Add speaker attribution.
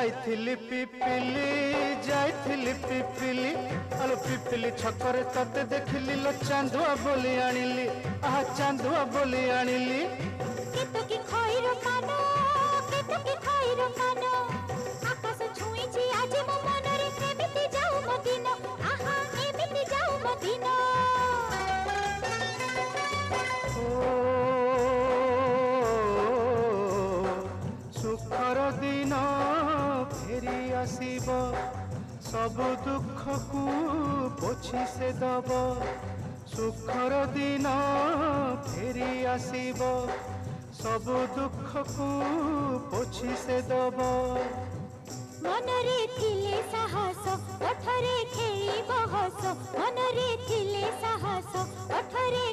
Speaker 1: जाइथिली पिपिली जाइथिली पिपिली अलो पिपिली छकरे तते देखिली लो चांदुआ बोली आनिली आहा चांदुआ बोली आनिली
Speaker 2: केतो की खइरो कानो केतो की खइरो कानो आकाश छुईची आज मो मनरे एमिति जाऊ मो दिन आहा एमिति जाऊ मो दिन
Speaker 1: सुखर दिन फेरी आसीब सब दुख को पोछि से दब सुखर दिन फेरी आसीब सब दुख को पोछि से दब
Speaker 2: मनरे थिले साहस ओठरे खेली बहस मनरे थिले साहस ओठरे